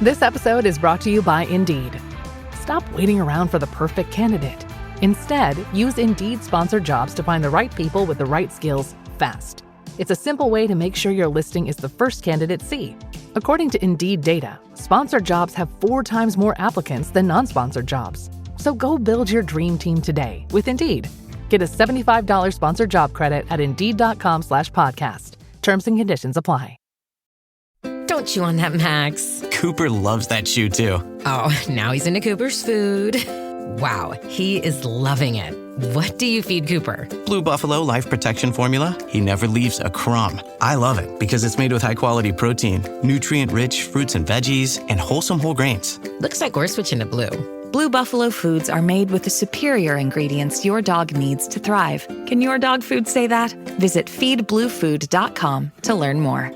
This episode is brought to you by Indeed. Stop waiting around for the perfect candidate. Instead, use Indeed sponsored jobs to find the right people with the right skills fast. It's a simple way to make sure your listing is the first candidates see. According to Indeed data, sponsored jobs have 4 times more applicants than non-sponsored jobs. So go build your dream team today with Indeed. Get a $75 sponsored job credit at Indeed.com/podcast. Terms and conditions apply. Don't chew on that, Max. Cooper loves that chew too. Oh, now he's into Cooper's food. Wow, he is loving it. What do you feed Cooper? Blue Buffalo Life Protection Formula. He never leaves a crumb. I love it because it's made with high-quality protein, nutrient-rich fruits and veggies, and wholesome whole grains. Looks like we're switching to Blue. Blue Buffalo foods are made with the superior ingredients your dog needs to thrive. Can your dog food say that? Visit feedbluefood.com to learn more.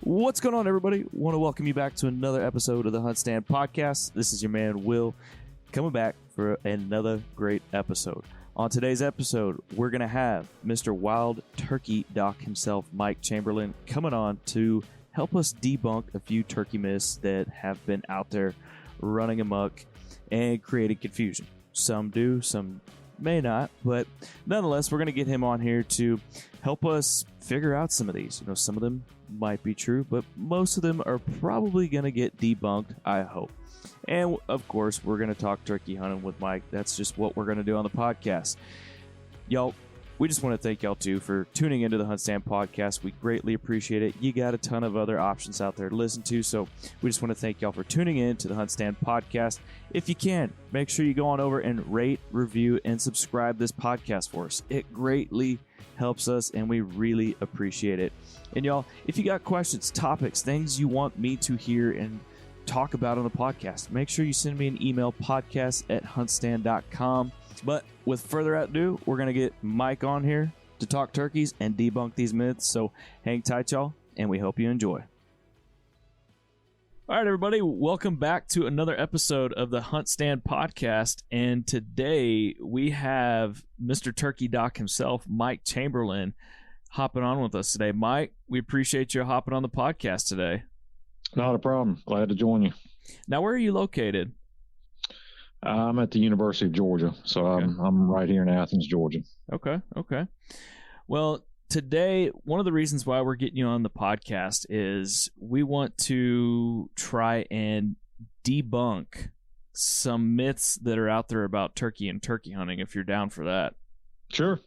What's going on, everybody? Want to welcome you back to another episode of the HuntStand podcast. This is your man, Will, coming back for another great episode. On today's episode, we're going to have Mr. Wild Turkey Doc himself, Mike Chamberlain, coming on to help us debunk a few turkey myths that have been out there running amok and creating confusion. Some do, some may not, but nonetheless, we're going to get him on here to help us figure out some of these. You know, some of them might be true, but most of them are probably going to get debunked, I hope. And of course, we're going to talk turkey hunting with Mike. That's just what we're going to do on the podcast. Y'all, we just want to thank y'all too for tuning into the HuntStand podcast. We greatly appreciate it. You got a ton of other options out there to listen to, so we just want to thank y'all for tuning in to the HuntStand podcast. If you can, make sure you go on over and rate, review, and subscribe this podcast for us. It greatly helps us, and we really appreciate it. And y'all, if you got questions, topics, things you want me to hear and talk about on the podcast, make sure you send me an email, podcast@huntstand.com. But with further ado, we're going to get Mike on here to talk turkeys and debunk these myths. So hang tight, y'all, and we hope you enjoy. All right, everybody, welcome back to another episode of the HuntStand podcast. And today we have Mr. Turkey Doc himself, Mike Chamberlain, hopping on with us today. Mike, we appreciate you hopping on the podcast today. Not a problem. Glad to join you. Now, where are you located? I'm at the University of Georgia, so okay. I'm right here in Athens, Georgia. Okay. Well, today, one of the reasons why we're getting you on the podcast is we want to try and debunk some myths that are out there about turkey and turkey hunting, if you're down for that. Sure.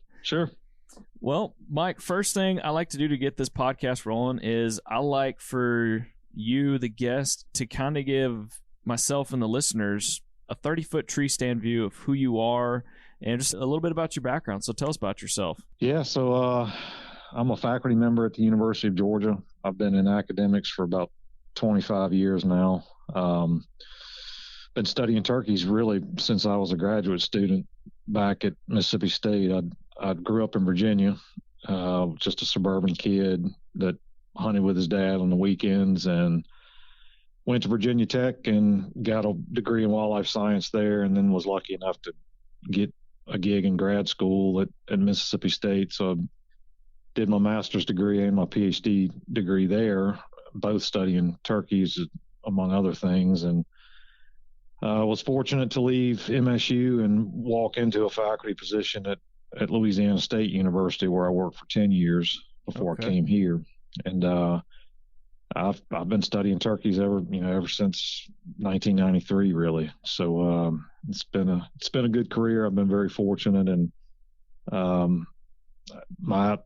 Well, Mike, first thing I like to do to get this podcast rolling is I like for you, the guest, to kind of give myself and the listeners a 30-foot tree stand view of who you are and just a little bit about your background. So tell us about yourself. Yeah, so I'm a faculty member at the University of Georgia. I've been in academics for about 25 years now. Been studying turkeys really since I was a graduate student back at Mississippi State. I grew up in Virginia, just a suburban kid that hunted with his dad on the weekends, and went to Virginia Tech and got a degree in wildlife science there, and then was lucky enough to get a gig in grad school at Mississippi State. So I did my master's degree and my PhD degree there, both studying turkeys, among other things. And I was fortunate to leave MSU and walk into a faculty position at Louisiana State University, where I worked for 10 years before I came here. And I've been studying turkeys ever since 1993, really. So it's been a good career. I've been very fortunate, and my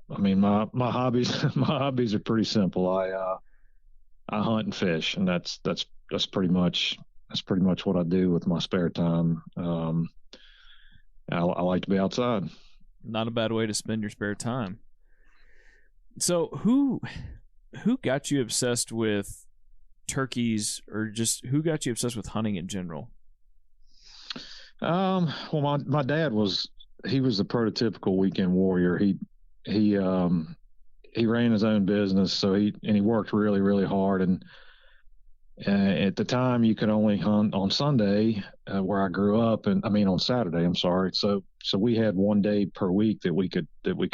hobbies are pretty simple. I hunt and fish, and that's pretty much what I do with my spare time. I like to be outside. Not a bad way to spend your spare time. So who got you obsessed with turkeys, or just who got you obsessed with hunting in general? Well, my dad was the prototypical weekend warrior. He ran his own business, so he worked really, really hard. And At the time, you could only hunt on Sunday, where I grew up, and I mean on Saturday. I'm sorry. So we had one day per week that we could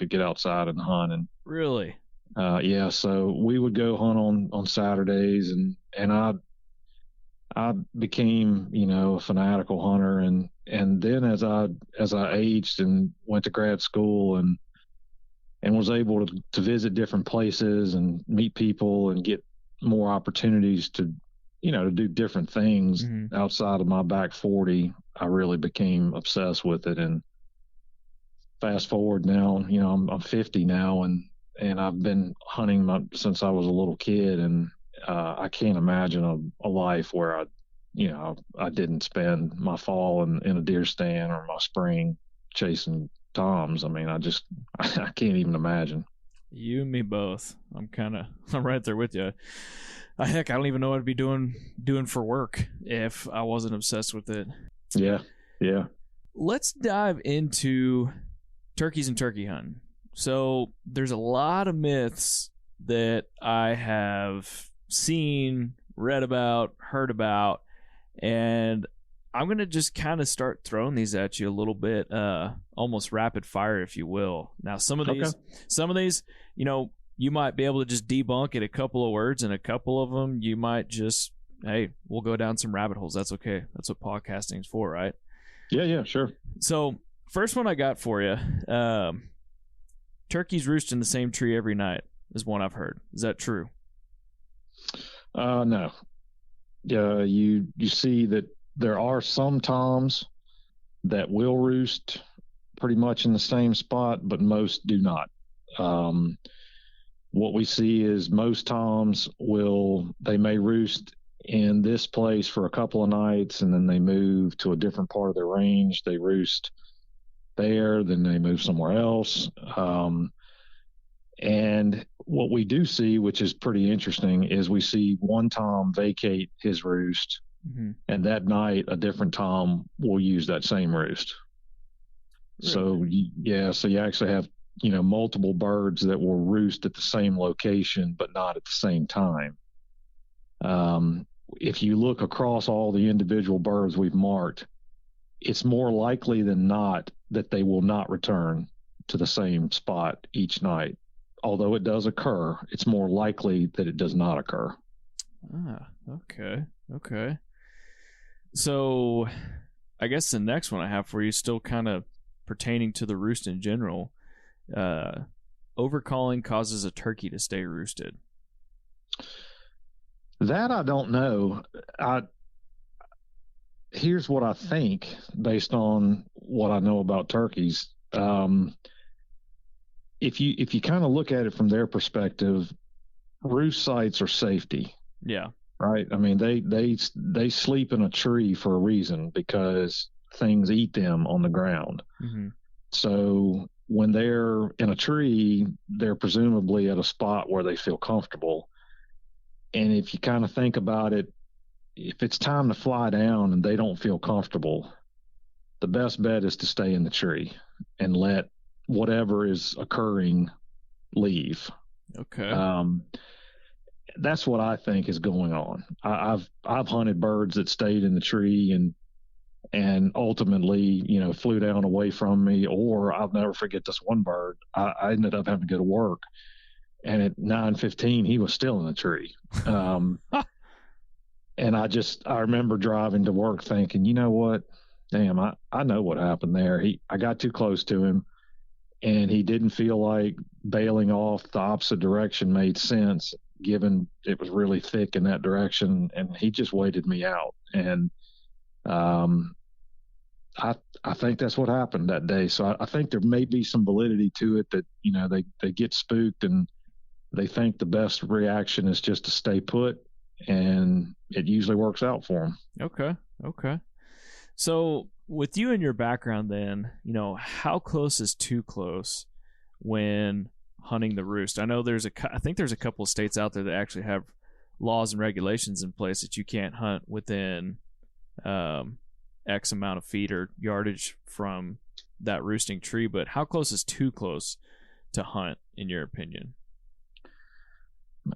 get outside and hunt. And Really? yeah, so we would go hunt on Saturdays, and I became, a fanatical hunter, and then as I aged and went to grad school and was able to visit different places and meet people and get more opportunities to do different things outside of my back 40, I really became obsessed with it. And fast forward now, I'm 50 now, and I've been hunting since I was a little kid, and I can't imagine a life where I didn't spend my fall in a deer stand or my spring chasing toms. I mean, I can't even imagine. You and me both. I'm right there with you. I don't even know what I'd be doing for work if I wasn't obsessed with it. Yeah. Let's dive into turkeys and turkey hunting. So there's a lot of myths that I have seen, read about, heard about, and I'm going to just kind of start throwing these at you a little bit, almost rapid fire, if you will. Now, some of these, you might be able to just debunk it a couple of words, and a couple of them you might just, hey, we'll go down some rabbit holes. That's okay. That's what podcasting is for, right? Yeah, sure. So first one I got for you, turkeys roost in the same tree every night is one I've heard. Is that true? No. You see that there are some toms that will roost pretty much in the same spot, but most do not. What we see is most toms they may roost in this place for a couple of nights, and then they move to a different part of their range. They roost there, then they move somewhere else. And what we do see, which is pretty interesting, is we see one tom vacate his roost, and that night a different tom will use that same roost. Really? So you actually have multiple birds that will roost at the same location but not at the same time. If you look across all the individual birds we've marked, it's more likely than not that they will not return to the same spot each night. Although it does occur, it's more likely that it does not occur. Okay. So I guess the next one I have for you is still kind of pertaining to the roost in general. Overcalling causes a turkey to stay roosted. That I don't know. Here's what I think based on what I know about turkeys. If you kind of look at it from their perspective, roost sites are safety. Yeah. Right. I mean, they sleep in a tree for a reason, because things eat them on the ground. So when they're in a tree, they're presumably at a spot where they feel comfortable. And if you kind of think about it, if it's time to fly down and they don't feel comfortable, the best bet is to stay in the tree and let whatever is occurring leave. Okay. That's what I think is going on. I've hunted birds that stayed in the tree and ultimately, flew down away from me. Or I'll never forget this one bird. I ended up having to go to work, and at 9:15 he was still in the tree. And I remember driving to work thinking, you know what? Damn, I know what happened there. I got too close to him, and he didn't feel like bailing off the opposite direction made sense, given it was really thick in that direction, and he just waited me out. And I think that's what happened that day. So I think there may be some validity to it that, they get spooked and they think the best reaction is just to stay put, and it usually works out for them. Okay. So with you and your background then, how close is too close when hunting the roost? I know I think there's a couple of states out there that actually have laws and regulations in place that you can't hunt within X amount of feet or yardage from that roosting tree. But how close is too close to hunt, in your opinion?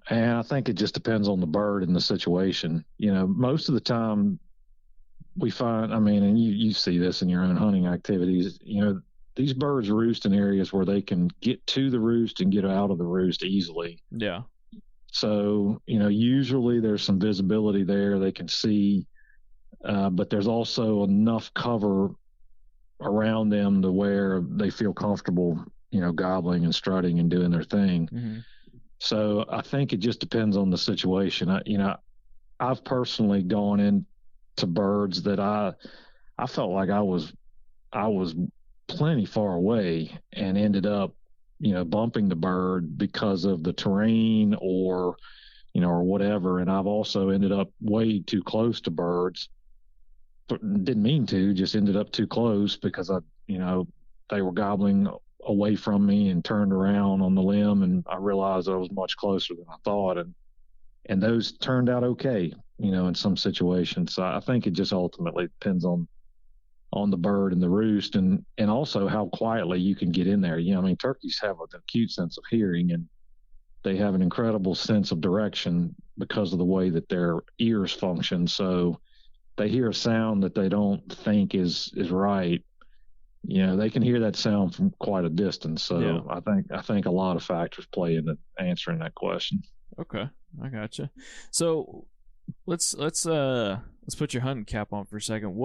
And I think it just depends on the bird and the situation. Most of the time we find, and you see this in your own hunting activities, these birds roost in areas where they can get to the roost and get out of the roost easily. Yeah. So, usually there's some visibility there. They can see, but there's also enough cover around them to where they feel comfortable, gobbling and strutting and doing their thing. Mm-hmm. So I think it just depends on the situation. I've personally gone into birds that I felt like I was plenty far away and ended up, bumping the bird because of the terrain or whatever. And I've also ended up way too close to birds. But didn't mean to, just ended up too close because they were gobbling away from me and turned around on the limb, and I realized I was much closer than I thought. And those turned out okay, in some situations. So I think it just ultimately depends on the bird and the roost, and also how quietly you can get in there. Turkeys have an acute sense of hearing, and they have an incredible sense of direction because of the way that their ears function. So they hear a sound that they don't think is right. They can hear that sound from quite a distance. So yeah. I think a lot of factors play into answering that question. Okay, I gotcha. So let's put your hunting cap on for a second.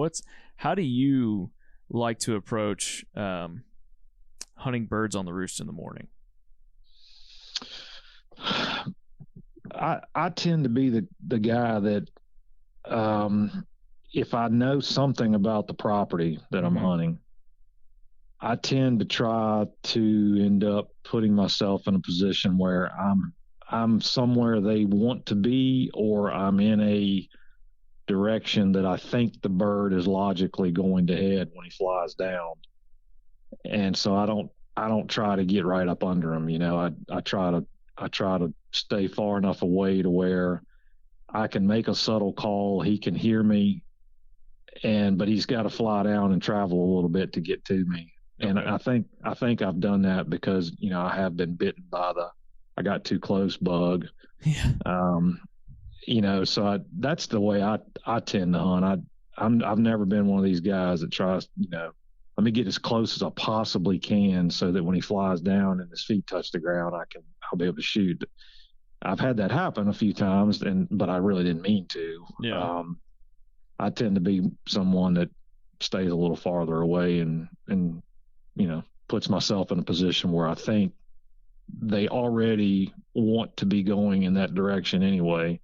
How do you like to approach hunting birds on the roost in the morning? I tend to be the guy that if I know something about the property that I'm hunting, I tend to try to end up putting myself in a position where I'm somewhere they want to be, or I'm in a direction that I think the bird is logically going to head when he flies down. And so I don't try to get right up under him. I try to stay far enough away to where I can make a subtle call. He can hear me, but he's got to fly down and travel a little bit to get to me. Okay. And I think I've done that because, I have been bitten by I got too close bug. Yeah. So that's the way I tend to hunt. I've never been one of these guys that tries, let me get as close as I possibly can so that when he flies down and his feet touch the ground, I'll be able to shoot. I've had that happen a few times, but I really didn't mean to. Yeah. I tend to be someone that stays a little farther away and puts myself in a position where I think they already want to be going in that direction anyway,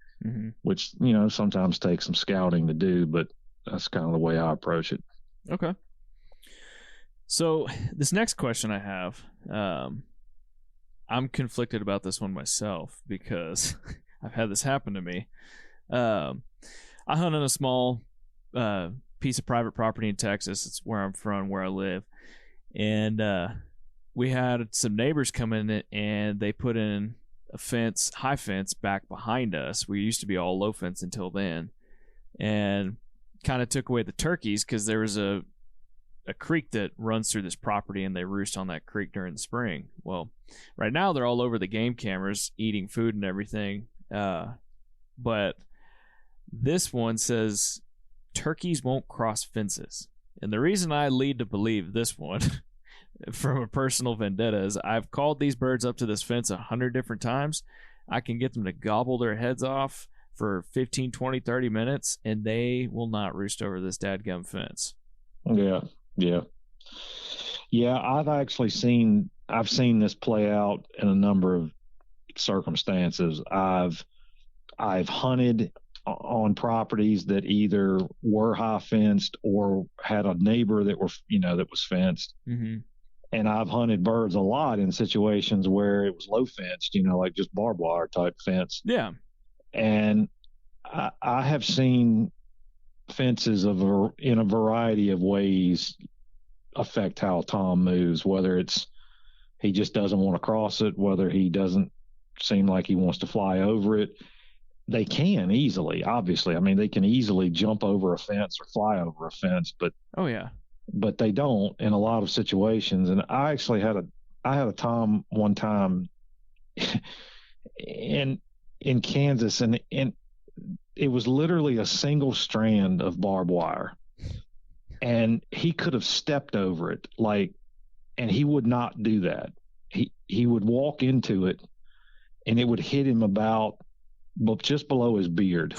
which, sometimes takes some scouting to do, but that's kind of the way I approach it. Okay. So this next question I have, I'm conflicted about this one myself because I've had this happen to me. I hunt on a small piece of private property in Texas. It's where I'm from, where I live. And we had some neighbors come in and they put in a high fence back behind us. We used to be all low fence until then, and kind of took away the turkeys because there was a creek that runs through this property and they roost on that creek during the spring. Well, right now they're all over the game cameras eating food and everything. But this one says turkeys won't cross fences. And the reason I lead to believe this one from a personal vendetta is I've called these birds up to this fence 100 different times. I can get them to gobble their heads off for 15, 20, 30 minutes, and they will not roost over this dadgum fence. Yeah. I've seen this play out in a number of circumstances. I've hunted on properties that either were high fenced or had a neighbor that was fenced. Mm-hmm. And I've hunted birds a lot in situations where it was low fenced, like just barbed wire type fence. Yeah. And I have seen fences in a variety of ways affect how Tom moves, whether it's he just doesn't want to cross it, whether he doesn't seem like he wants to fly over it. They can easily, obviously. I mean, they can easily jump over a fence or fly over a fence, but but they don't in a lot of situations. And I actually had a Tom one time, and in Kansas, and it was literally a single strand of barbed wire, and he could have stepped over it, and he would not do that. He would walk into it, and it would hit him about just below his beard,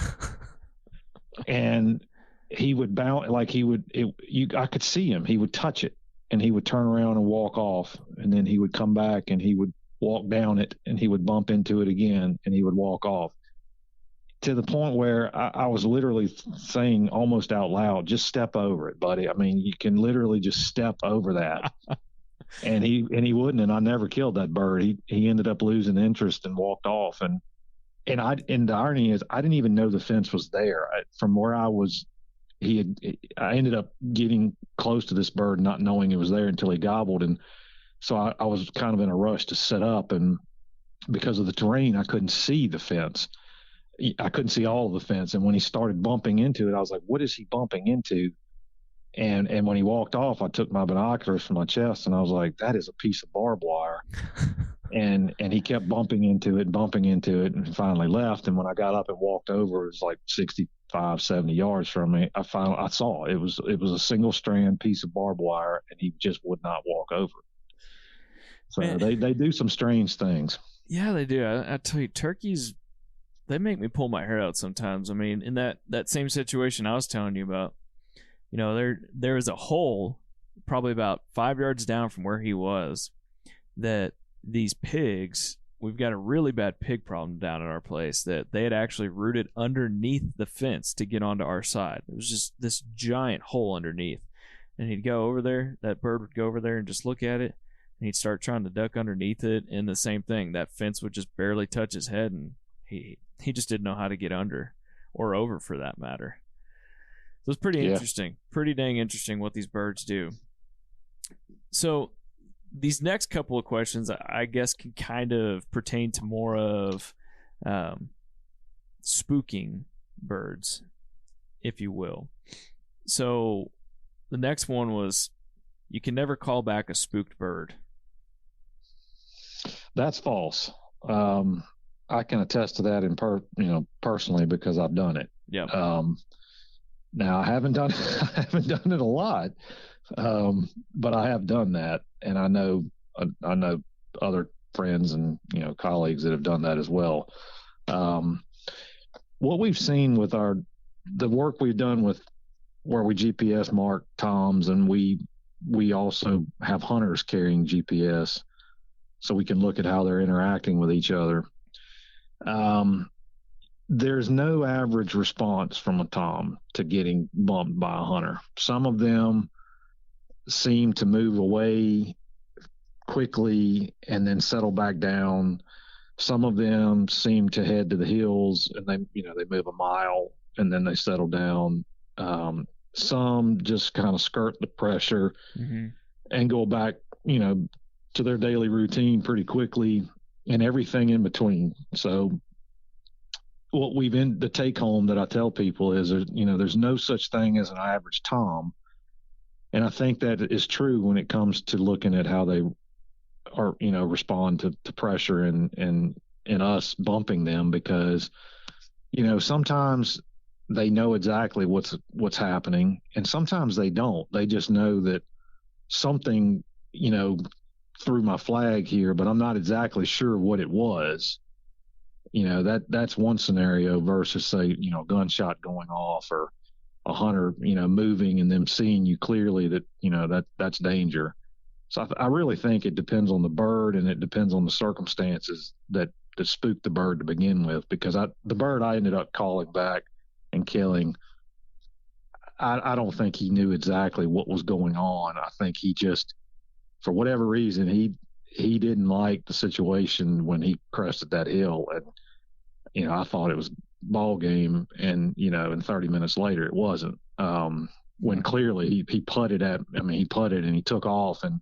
and he would bounce I could see him. He would touch it, and he would turn around and walk off, and then he would come back and he would walk down it, and he would bump into it again, and he would walk off, to the point where I was literally saying almost out loud, just step over it, buddy. I mean, you can literally just step over that. and he wouldn't, and I never killed that bird. He ended up losing interest and walked off. And the irony is, I didn't even know the fence was there. From where I was, I ended up getting close to this bird, not knowing it was there until he gobbled. And so I was kind of in a rush to set up, and because of the terrain, I couldn't see the fence. I couldn't see all of the fence. And when he started bumping into it, I was like, what is he bumping into? And when he walked off, I took my binoculars from my chest, and I was like, that is a piece of barbed wire. and he kept bumping into it, and finally left. And when I got up and walked over, it was like 65, 70 yards from me. I saw it. It was a single strand piece of barbed wire, and he just would not walk over. So man, they do some strange things. Yeah, they do. I tell you, turkeys, they make me pull my hair out sometimes. I mean, in that same situation I was telling you about, there is a hole probably about 5 yards down from where he was that these pigs, we've got a really bad pig problem down at our place, that they had actually rooted underneath the fence to get onto our side. It was just this giant hole underneath. And he'd go over there, that bird would go over there and just look at it, and he'd start trying to duck underneath it, and the same thing. That fence would just barely touch his head, and he just didn't know how to get under or over, for that matter. So it's pretty interesting. Pretty dang interesting what these birds do. So these next couple of questions, I guess, can kind of pertain to more of spooking birds, if you will. So the next one was, you can never call back a spooked bird. That's false. I can attest to that personally, because I've done it. Yeah. Now I haven't done it a lot, but I have done that, and I know other friends and colleagues that have done that as well. What we've seen with the work we've done with where we GPS mark toms, and we also have hunters carrying GPS, so we can look at how they're interacting with each other. There's no average response from a tom to getting bumped by a hunter. Some of them seem to move away quickly and then settle back down. Some of them seem to head to the hills, and they move a mile and then they settle down. Some just kind of skirt the pressure and go back, to their daily routine pretty quickly, and everything in between. So what the take home that I tell people is, there's no such thing as an average tom. And I think that is true when it comes to looking at how they are, respond to pressure and us bumping them, because, sometimes they know exactly what's happening, and sometimes they don't. They just know that something, threw my flag here, but I'm not exactly sure what it was. That's one scenario versus, say, gunshot going off, or a hunter, moving and them seeing you clearly that, that's danger. So I really think it depends on the bird, and it depends on the circumstances that spooked the bird to begin with, because the bird I ended up calling back and killing, I don't think he knew exactly what was going on. I think he just, for whatever reason, he didn't like the situation when he crested that hill, and I thought it was ball game, and and 30 minutes later it wasn't. When clearly he putted and he took off, and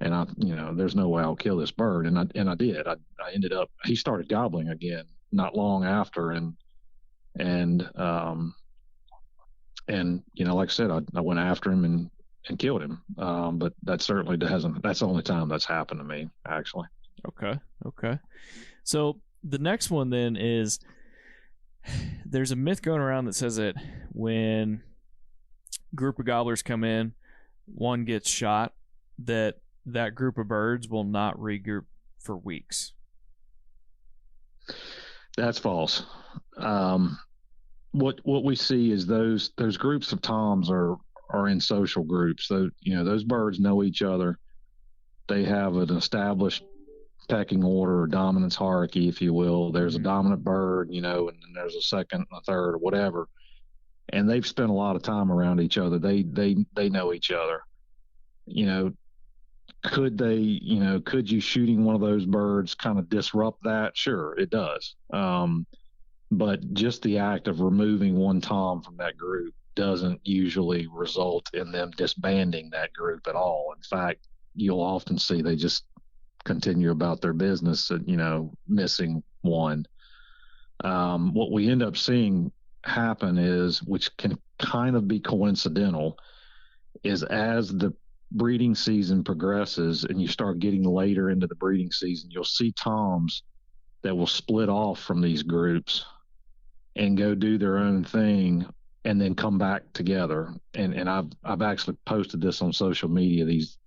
I there's no way I'll kill this bird, and I did. I ended up, he started gobbling again not long after, and like I said, I went after him and killed him. But that certainly that's the only time that's happened to me, actually. Okay. So the next one then is, there's a myth going around that says that when a group of gobblers come in, one gets shot, that group of birds will not regroup for weeks. That's false. What we see is those groups of toms are in social groups. So, those birds know each other. They have an established pecking order or dominance hierarchy, if you will. There's a dominant bird, and then there's a second, a third, or whatever. And they've spent a lot of time around each other. They know each other. Could you shooting one of those birds kind of disrupt that? Sure, it does. But just the act of removing one tom from that group doesn't usually result in them disbanding that group at all. In fact, you'll often see they just continue about their business and, missing one. What we end up seeing happen is, which can kind of be coincidental, is as the breeding season progresses and you start getting later into the breeding season, you'll see toms that will split off from these groups and go do their own thing and then come back together. And I've actually posted this on social media, these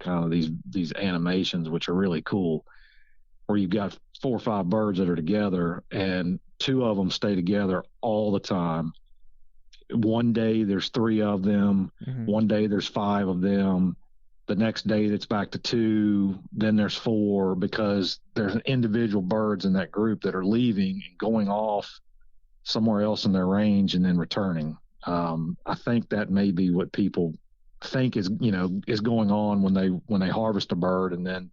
animations, which are really cool, where you've got 4 or 5 birds that are together and 2 of them stay together all the time. One day there's 3 of them. One day there's 5 of them. The next day it's back to 2. Then there's 4, because there's individual birds in that group that are leaving and going off somewhere else in their range and then returning. I think that may be what people think is going on when they harvest a bird and then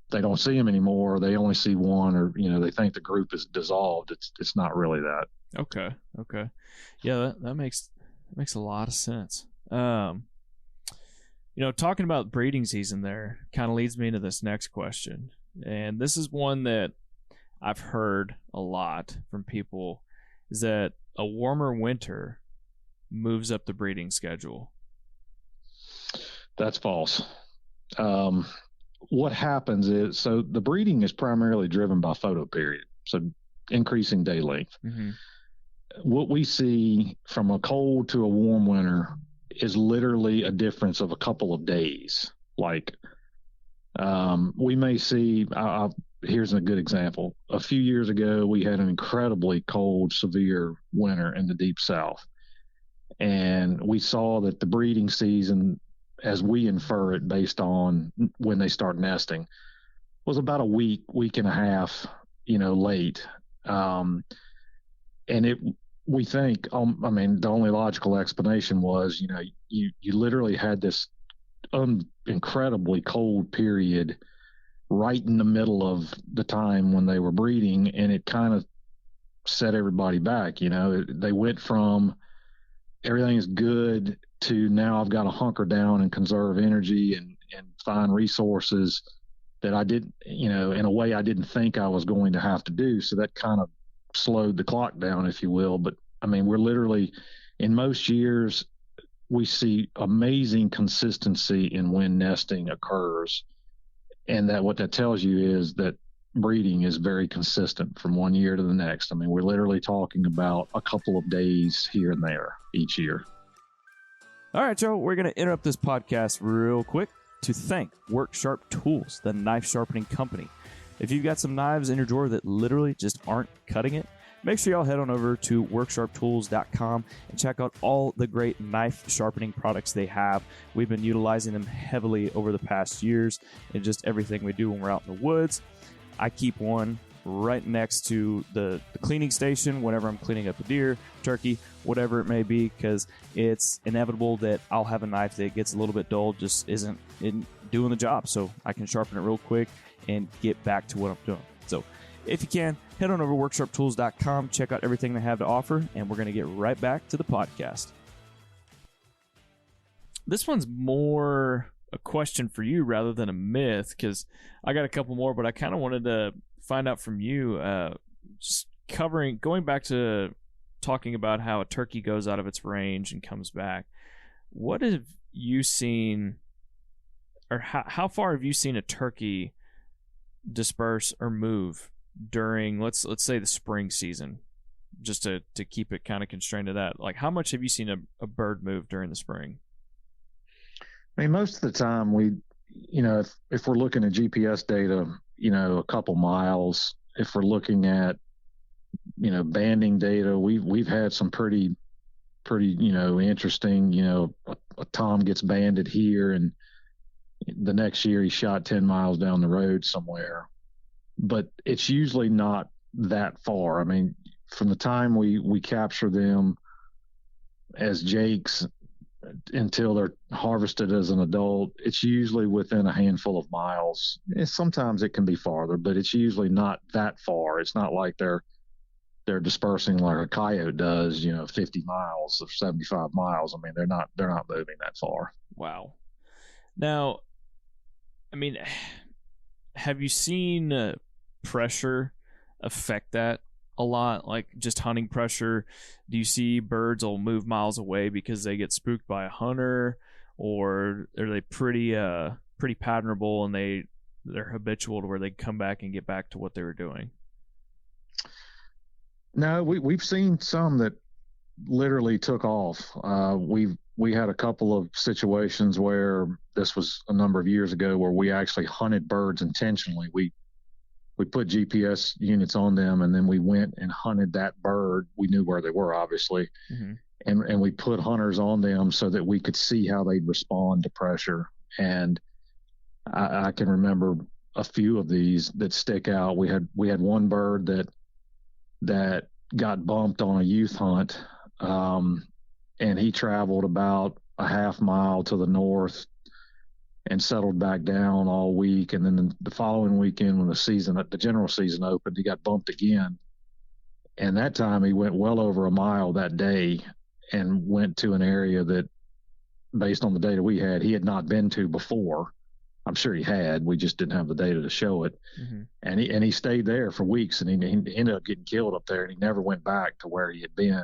they don't see him anymore. They only see one, or they think the group is dissolved. It's not really that. Okay. Yeah, that makes a lot of sense. Talking about breeding season there kind of leads me into this next question, and this is one that I've heard a lot from people, is that a warmer winter moves up the breeding schedule. That's false. What happens is, so the breeding is primarily driven by photoperiod, so increasing day length. What we see from a cold to a warm winter is literally a difference of a couple of days. Like, we may see, here's a good example. A few years ago, we had an incredibly cold, severe winter in the deep South. And we saw that the breeding season, as we infer it based on when they start nesting, was about a week and a half, late. And we think, the only logical explanation was, you literally had this incredibly cold period right in the middle of the time when they were breeding, and it kind of set everybody back. They went from everything is good to now I've got to hunker down and conserve energy and find resources that I didn't, in a way I didn't think I was going to have to do. So that kind of slowed the clock down, if you will. But we're literally, in most years, we see amazing consistency in when nesting occurs. And that what that tells you is that breeding is very consistent from one year to the next. We're literally talking about a couple of days here and there each year. All right, Joe, we're going to interrupt this podcast real quick to thank Worksharp Tools, the knife sharpening company. If you've got some knives in your drawer that literally just aren't cutting it, make sure y'all head on over to worksharptools.com and check out all the great knife sharpening products they have. We've been utilizing them heavily over the past years in just everything we do when we're out in the woods. I keep one right next to the cleaning station whenever I'm cleaning up a deer, turkey, whatever it may be, because it's inevitable that I'll have a knife that gets a little bit dull, just isn't doing the job, so I can sharpen it real quick and get back to what I'm doing. So if you can, head on over to worksharptools.com, check out everything they have to offer, and we're going to get right back to the podcast. This one's more a question for you rather than a myth, because I got a couple more, but I kind of wanted to find out from you, just going back to talking about how a turkey goes out of its range and comes back. What have you seen, or how far have you seen a turkey disperse or move during let's say the spring season, just to keep it kind of constrained to that? Like, how much have you seen a bird move during the spring? I mean, most of the time if we're looking at GPS data, a couple miles. If we're looking at, banding data, we've had some pretty, interesting, a tom gets banded here and the next year he shot 10 miles down the road somewhere. But it's usually not that far. I mean, from the time we capture them as jakes until they're harvested as an adult, it's usually within a handful of miles. Sometimes it can be farther, but it's usually not that far. It's not like they're dispersing like a coyote does, 50 miles or 75 miles. I mean, they're not moving that far. Wow. Now, I mean, have you seen pressure affect that a lot? Like just hunting pressure? Do you see birds will move miles away because they get spooked by a hunter, or are they pretty patternable and they're habitual to where they come back and get back to what they were doing? No, we've seen some that literally took off. We had a couple of situations where this was a number of years ago where we actually hunted birds intentionally. We put GPS units on them, and then we went and hunted that bird. We knew where they were, obviously, mm-hmm. and we put hunters on them so that we could see how they'd respond to pressure. And I can remember a few of these that stick out. We had one bird that got bumped on a youth hunt, and he traveled about a half mile to the north and settled back down all week. And then the following weekend, when the general season opened, he got bumped again. And that time he went well over a mile that day and went to an area that, based on the data we had, he had not been to before. I'm sure he had. We just didn't have the data to show it. Mm-hmm. And he stayed there for weeks, and he ended up getting killed up there, and he never went back to where he had been.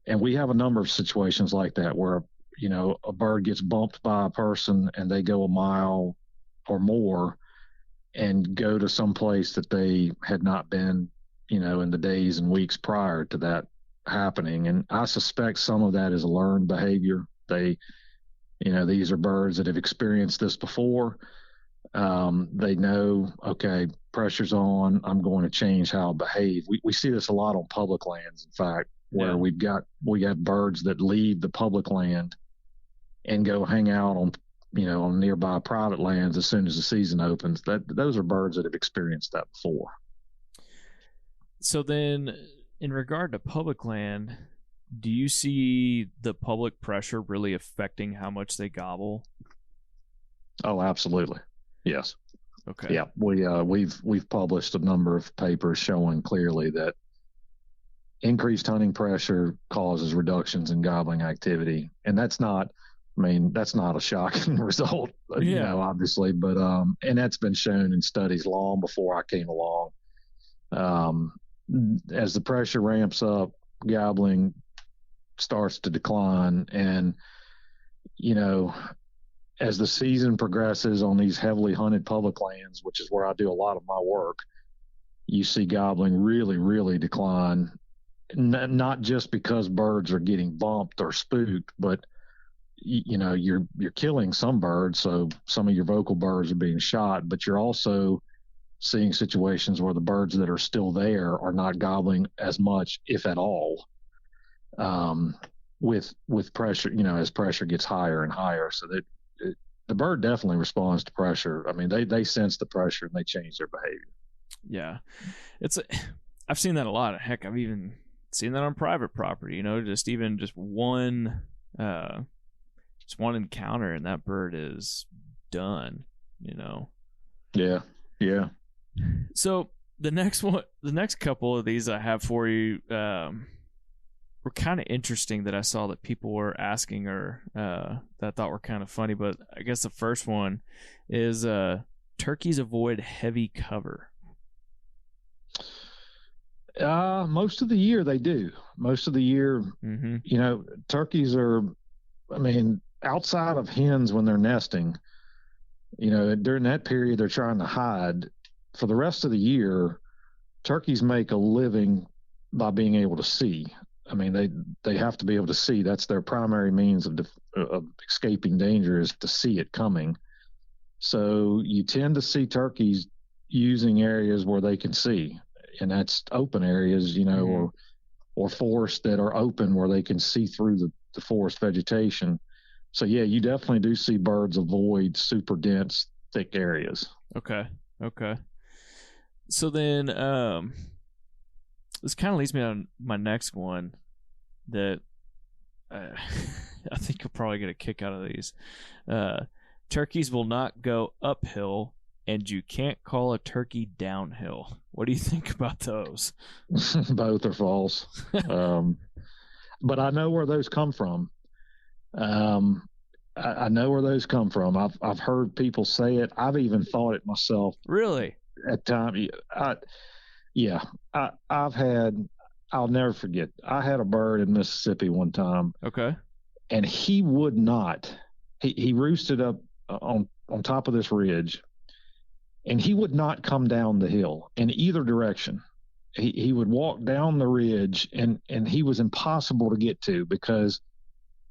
And we have a number of situations like that where, a bird gets bumped by a person and they go a mile or more and go to some place that they had not been, in the days and weeks prior to that happening. And I suspect some of that is a learned behavior. These are birds that have experienced this before. They know, okay, pressure's on, I'm going to change how I behave. We see this a lot on public lands, in fact, where we got birds that leave the public land and go hang out on nearby private lands as soon as the season opens. Those are birds that have experienced that before. So then, in regard to public land, do you see the public pressure really affecting how much they gobble? Oh, absolutely. Yes. Okay. Yeah, we've published a number of papers showing clearly that increased hunting pressure causes reductions in gobbling activity, and that's not a shocking result, obviously, but and that's been shown in studies long before I came along. As the pressure ramps up, gobbling starts to decline, and as the season progresses on these heavily hunted public lands, which is where I do a lot of my work, you see gobbling really, really decline. Not just because birds are getting bumped or spooked, but you're killing some birds, so some of your vocal birds are being shot, but you're also seeing situations where the birds that are still there are not gobbling as much, if at all, with pressure, as pressure gets higher and higher. So that the bird definitely responds to pressure. I mean, they sense the pressure and they change their behavior. Yeah. I've seen that a lot. Heck, I've even seen that on private property, just one encounter and that bird is done, Yeah. So the next couple of these I have for you were kind of interesting that I saw that people were asking, or that I thought were kind of funny. But I guess the first one is turkeys avoid heavy cover. Most of the year they do. Most of the year, mm-hmm. Turkeys are, outside of hens when they're nesting, during that period they're trying to hide. For the rest of the year, turkeys make a living by being able to see. I mean, they have to be able to see. That's their primary means of escaping danger, is to see it coming. So you tend to see turkeys using areas where they can see, and that's open areas, or forests that are open where they can see through the forest vegetation. So yeah, you definitely do see birds avoid super dense, thick areas. Okay. So then, this kind of leads me on my next one that I think you'll probably get a kick out of these. Turkeys will not go uphill, and you can't call a turkey downhill. What do you think about those? Both are false. But I know where those come from. I know where those come from. I've heard people say it. I've even thought it myself. Really? At times, I'll never forget. I had a bird in Mississippi one time. Okay. And he would not. He roosted up on top of this ridge, and he would not come down the hill in either direction. He would walk down the ridge, and he was impossible to get to because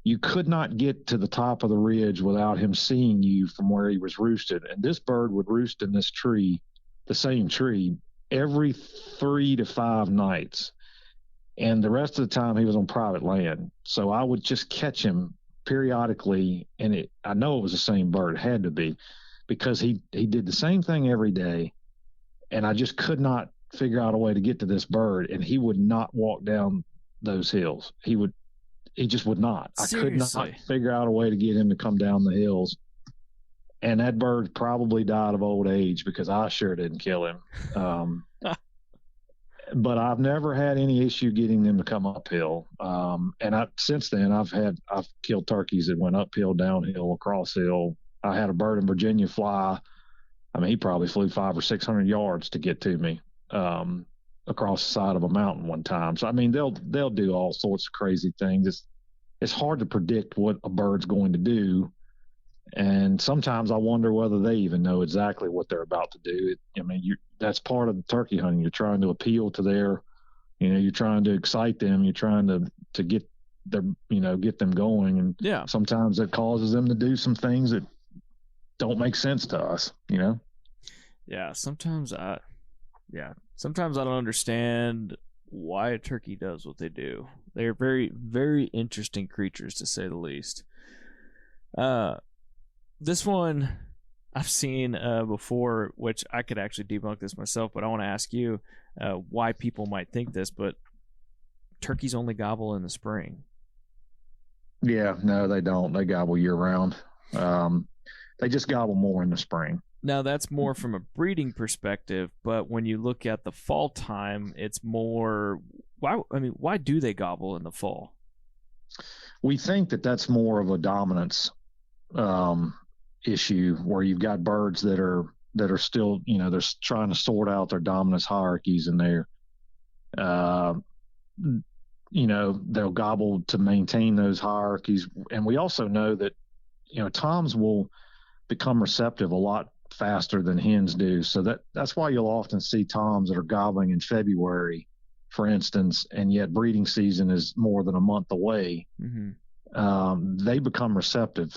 you could not get to the top of the ridge without him seeing you from where he was roosted. And this bird would roost in this tree, the same tree, every 3 to 5 nights. And the rest of the time he was on private land. So I would just catch him periodically, and I know it was the same bird. It had to be, because he did the same thing every day, and I just could not figure out a way to get to this bird, and he would not walk down those hills. He just would not. Seriously? I could not figure out a way to get him to come down the hills. And that bird probably died of old age, because I sure didn't kill him. But I've never had any issue getting them to come uphill. And since then I've killed turkeys that went uphill, downhill, across hill. I had a bird in Virginia fly. I mean, he probably flew 500 or 600 yards to get to me, across the side of a mountain one time. So, I mean, they'll do all sorts of crazy things. It's hard to predict what a bird's going to do. And sometimes I wonder whether they even know exactly what they're about to do. That's part of the turkey hunting. You're trying to appeal to you're trying to excite them. You're trying to get get them going. And yeah, sometimes it causes them to do some things that don't make sense to us, Yeah. Sometimes I don't understand why a turkey does what they do. They're very, very interesting creatures, to say the least. This one I've seen before, which I could actually debunk this myself, but I want to ask you why people might think this, but turkeys only gobble in the spring. Yeah, no, they don't. They gobble year round. They just gobble more in the spring. Now, that's more from a breeding perspective, but when you look at the fall time, it's more... Why do they gobble in the fall? We think that that's more of a dominance issue, where you've got birds that are still, they're trying to sort out their dominance hierarchies, and they'll gobble to maintain those hierarchies. And we also know that, toms will become receptive a lot faster than hens do. So that's why you'll often see toms that are gobbling in February, for instance, and yet breeding season is more than a month away. Mm-hmm. They become receptive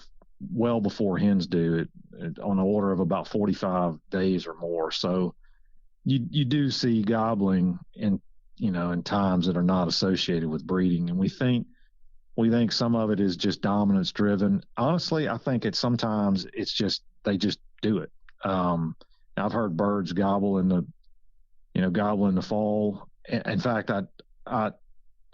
well before hens do, it on the order of about 45 days or more. So you do see gobbling in times that are not associated with breeding. And we think some of it is just dominance driven. Honestly, I think sometimes it's just, they just do it. I've heard birds gobble in the fall. In fact, I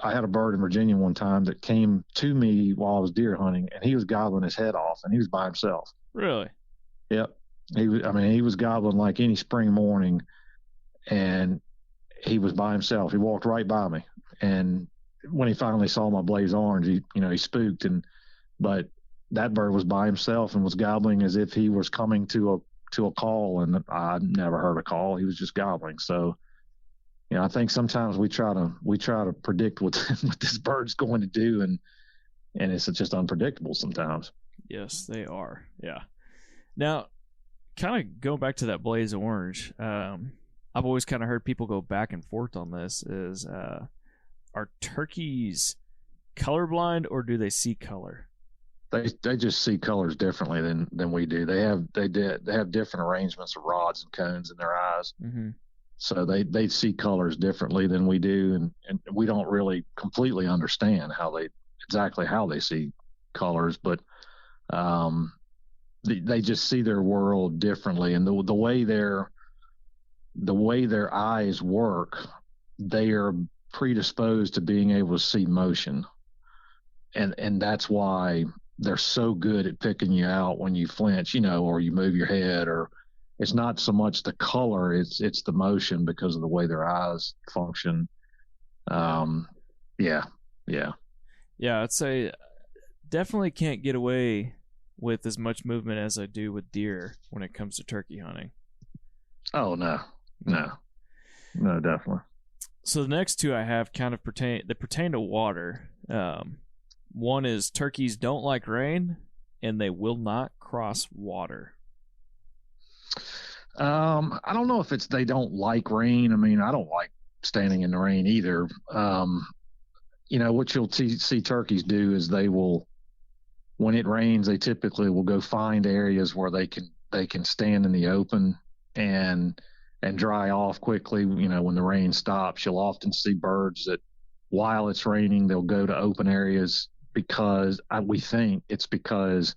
had a bird in Virginia one time that came to me while I was deer hunting, and he was gobbling his head off, and he was by himself. Really? Yep. He was gobbling like any spring morning, and he was by himself. He walked right by me. And when he finally saw my blaze orange, he spooked, but that bird was by himself and was gobbling as if he was coming to a call, and I never heard a call. He was just gobbling. So, I think sometimes we try to predict what this bird's going to do, and it's just unpredictable sometimes. Yes, they are. Yeah. Now, kind of going back to that blaze orange, I've always kind of heard people go back and forth on this is, are turkeys colorblind or do they see color? They just see colors differently than we do. They have different arrangements of rods and cones in their eyes. Mm-hmm. So they see colors differently than we do, and we don't really completely understand exactly how they see colors, but they just see their world differently, and the way their eyes work, they are predisposed to being able to see motion, and that's why they're so good at picking you out when you flinch, or you move your head, or it's not so much the color, it's the motion because of the way their eyes function. Yeah. I'd say definitely can't get away with as much movement as I do with deer when it comes to turkey hunting. Oh, no, definitely. So the next two I have kind of pertain to water. One is turkeys don't like rain and they will not cross water. I don't know if it's they don't like rain. I mean, I don't like standing in the rain either. What you'll see turkeys do is they will, when it rains, they typically will go find areas where they can stand in the open and dry off quickly. When the rain stops, you'll often see birds that while it's raining, they'll go to open areas because we think it's because,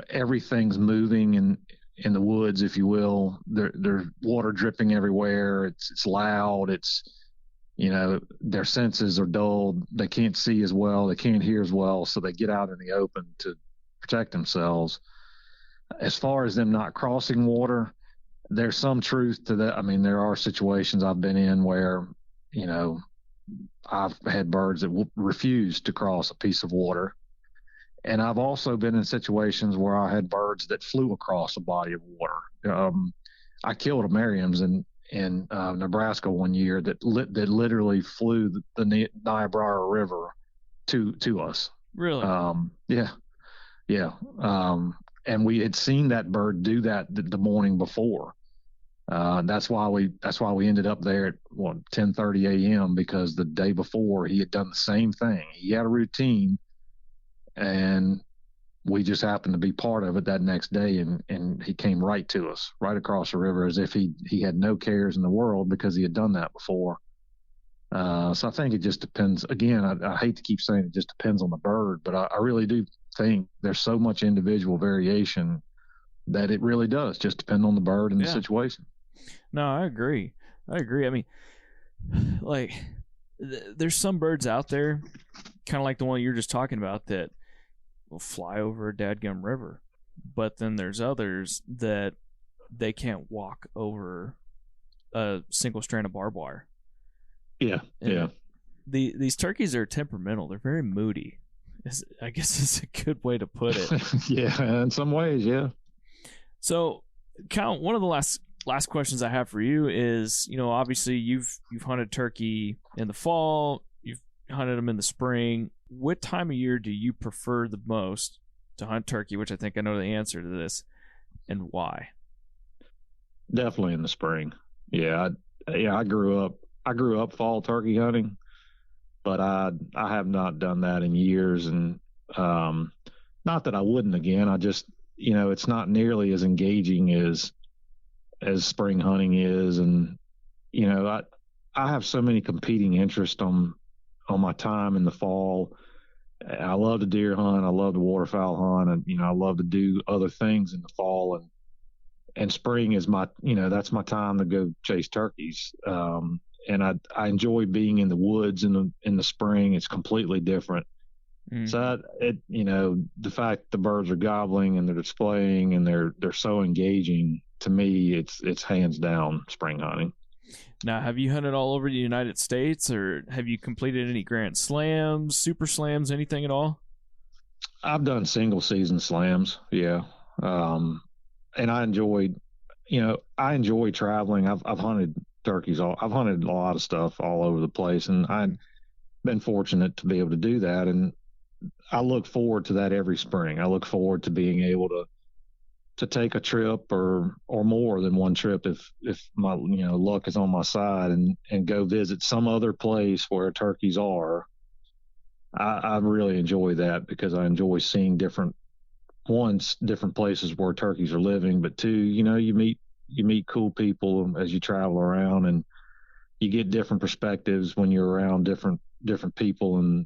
everything's moving in the woods, if you will. There's water dripping everywhere. It's loud. It's, their senses are dulled. They can't see as well. They can't hear as well. So they get out in the open to protect themselves. As far as them not crossing water, there's some truth to that. I mean, there are situations I've been in where, I've had birds that refuse to cross a piece of water. And I've also been in situations where I had birds that flew across a body of water. I killed a Merriam's in Nebraska one year that literally flew the Niobrara River to us. Really? Yeah. And we had seen that bird do that the morning before. That's why we ended up there at 10:30 a.m. because the day before he had done the same thing. He had a routine, and we just happened to be part of it that next day, and he came right to us, right across the river, as if he had no cares in the world because he had done that before. So I think it just depends. Again, I hate to keep saying it just depends on the bird, but I really do think there's so much individual variation that it really does just depend on the bird and the situation. No, I agree. I mean, like, there's some birds out there, kind of like the one you're just talking about, that will fly over a dadgum river. But then there's others that they can't walk over a single strand of barbed wire. Yeah, yeah. These turkeys are temperamental. They're very moody. I guess is a good way to put it. Yeah, in some ways, yeah. So, Cal, one of the last questions I have for you is, obviously you've hunted turkey in the fall, you've hunted them in the spring. What time of year do you prefer the most to hunt turkey? Which I think I know the answer to this, and why? Definitely in the spring. Yeah, I grew up fall turkey hunting, but I have not done that in years, and not that I wouldn't again. I just, it's not nearly as engaging as spring hunting is, and I have so many competing interests on my time in the fall. I love to deer hunt, I love to waterfowl hunt, and I love to do other things in the fall, and spring is my that's my time to go chase turkeys. And I enjoy being in the woods in the spring. It's completely different. Mm-hmm. So the fact the birds are gobbling and they're displaying and they're so engaging, to me, it's hands down spring hunting. Now, have you hunted all over the United States, or have you completed any Grand Slams, Super Slams, anything at all? I've done single season slams, yeah. And I enjoy traveling. I've hunted turkeys. I've hunted a lot of stuff all over the place, and I've been fortunate to be able to do that. And I look forward to that every spring. I look forward to being able to take a trip or more than one trip if my luck is on my side and go visit some other place where turkeys are. I really enjoy that because I enjoy seeing different places where turkeys are living, but two, you meet cool people as you travel around, and you get different perspectives when you're around different people and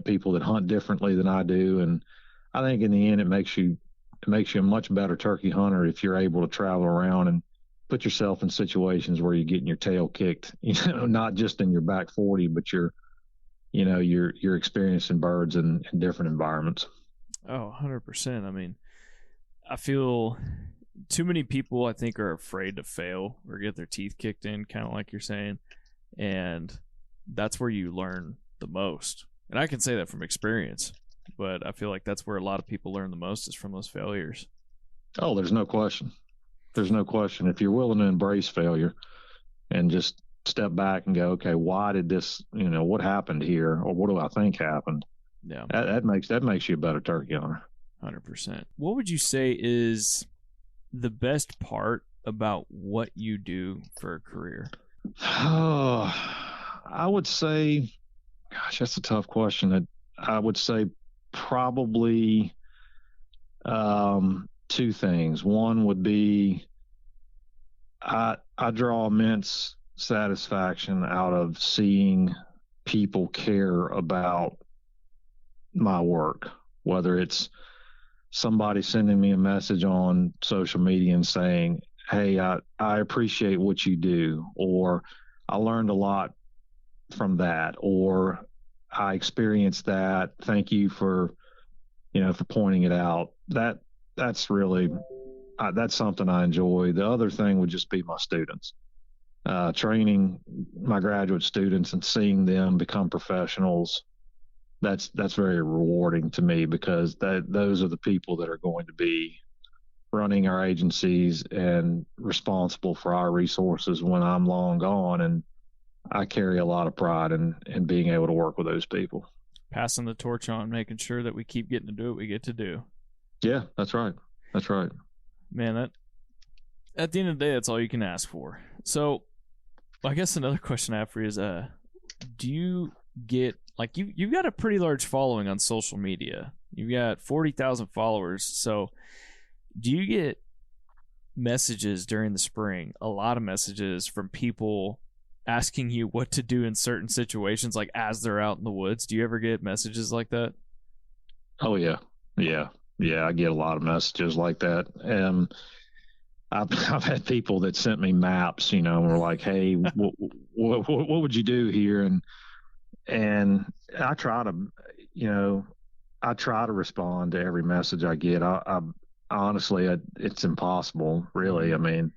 people that hunt differently than I do. And I think in the end, it makes you a much better turkey hunter if you're able to travel around and put yourself in situations where you're getting your tail kicked, not just in your back 40, but you're experiencing birds in different environments. Oh, 100%. I mean, I feel too many people, I think, are afraid to fail or get their teeth kicked in, kind of like you're saying. And that's where you learn the most. And I can say that from experience, but I feel like that's where a lot of people learn the most is from those failures. Oh, there's no question. There's no question. If you're willing to embrace failure and just step back and go, okay, why did this, what happened here? Or what do I think happened? Yeah. That makes you a better turkey hunter. 100%. What would you say is the best part about what you do for a career? Oh, I would say, gosh, that's a tough question. I would say probably two things. One would be I draw immense satisfaction out of seeing people care about my work, whether it's somebody sending me a message on social media and saying, hey, I appreciate what you do, or I learned a lot from that, or I experienced that. Thank you for pointing it out. That's really, that's something I enjoy. The other thing would just be my students, training my graduate students and seeing them become professionals. That's very rewarding to me because those are the people that are going to be running our agencies and responsible for our resources when I'm long gone. And I carry a lot of pride in being able to work with those people. Passing the torch on, making sure that we keep getting to do what we get to do. Yeah, that's right. That's right. Man, that at the end of the day, that's all you can ask for. So I guess another question I have for you is, do you get, like, you've got a pretty large following on social media. You've got 40,000 followers. So do you get messages during the spring, a lot of messages from people asking you what to do in certain situations, like as they're out in the woods? Do you ever get messages like that? Oh, yeah. I get a lot of messages like that. I've had people that sent me maps, and were like, hey, what would you do here? And I try to respond to every message I get. I honestly, it's impossible, really. I mean,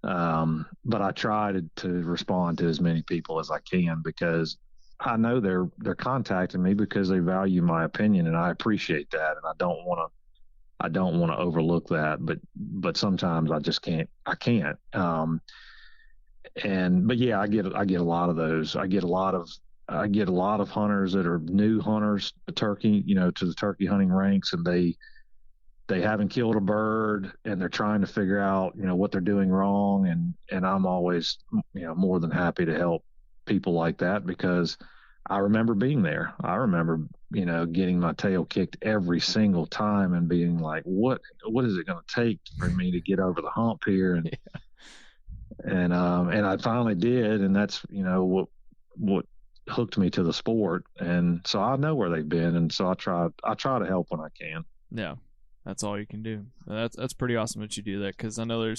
but I try to respond to as many people as I can because I know they're contacting me because they value my opinion, and I appreciate that, and I don't want to overlook that. But sometimes I just can't. I can't. But yeah, I get a lot of those. I get a lot of hunters that are new hunters to turkey, to the turkey hunting ranks, and they haven't killed a bird and they're trying to figure out, what they're doing wrong. And I'm always, more than happy to help people like that because I remember being there. I remember, getting my tail kicked every single time and being like, what is it going to take for me to get over the hump here? And, and I finally did. And that's, what hooked me to the sport. And so I know where they've been. And so I try to help when I can. Yeah. That's all you can do. That's pretty awesome that you do that because I know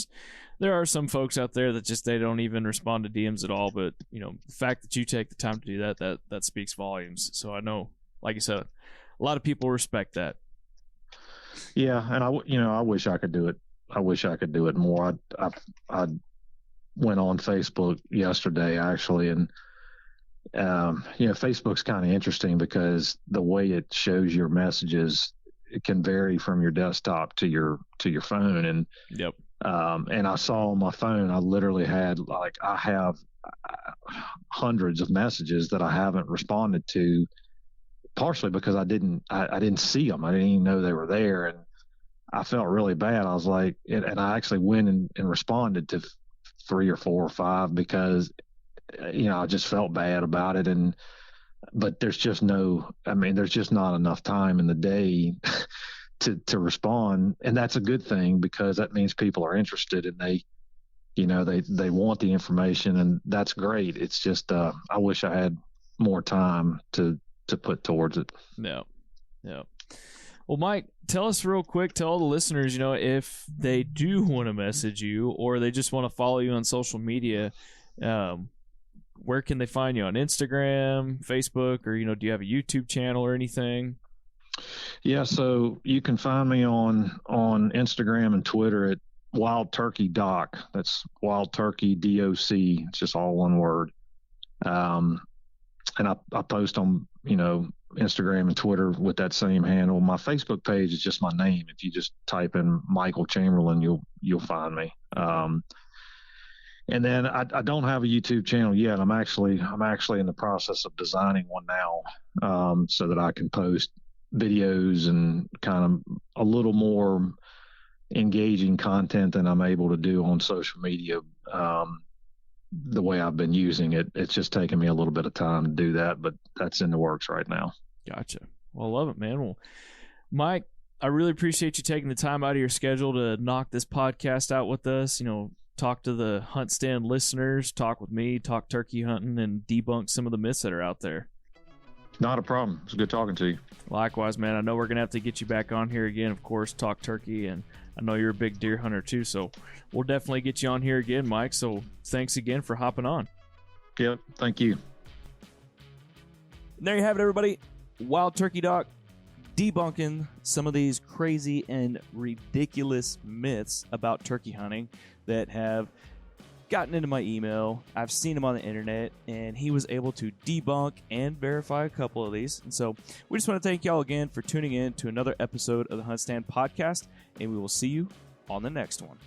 there are some folks out there that just they don't even respond to DMs at all. But the fact that you take the time to do that speaks volumes. So I know, like you said, a lot of people respect that. Yeah, and I wish I could do it. I wish I could do it more. I went on Facebook yesterday actually, and Facebook's kind of interesting because the way it shows your messages, it can vary from your desktop to your phone. And yep. And I saw on my phone, I literally had I have hundreds of messages that I haven't responded to, partially because I didn't see them. I didn't even know they were there. And I felt really bad. I was like, and I actually went and responded to 3 or 4 or 5 because, I just felt bad about it. But there's just there's just not enough time in the day to respond. And that's a good thing because that means people are interested and they want the information, and that's great. It's just, I wish I had more time to put towards it. No. Well, Mike, tell us real quick, tell all the listeners, if they do want to message you or they just want to follow you on social media, where can they find you? On Instagram, Facebook, or, do you have a YouTube channel or anything? Yeah, so you can find me on Instagram and Twitter at Wild Turkey Doc. That's Wild Turkey DOC. It's just all one word. And I post on, Instagram and Twitter with that same handle. My Facebook page is just my name. If you just type in Michael Chamberlain, you'll find me. And then I don't have a YouTube channel yet. I'm actually in the process of designing one now, so that I can post videos and kind of a little more engaging content than I'm able to do on social media. The way I've been using it, it's just taking me a little bit of time to do that, but that's in the works right now. Gotcha. Well, I love it, man. Well, Mike, I really appreciate you taking the time out of your schedule to knock this podcast out with us. Talk to the HuntStand listeners, talk with me, talk turkey hunting, and debunk some of the myths that are out there. Not a problem. It's good talking to you. Likewise, man. I know we're going to have to get you back on here again, of course, talk turkey, and I know you're a big deer hunter too, so we'll definitely get you on here again, Mike. So thanks again for hopping on. Yep, thank you. And there you have it, everybody. Wild Turkey Doc debunking some of these crazy and ridiculous myths about turkey hunting that have gotten into my email. I've seen them on the internet, and he was able to debunk and verify a couple of these. And so we just want to thank y'all again for tuning in to another episode of the HuntStand podcast, and we will see you on the next one.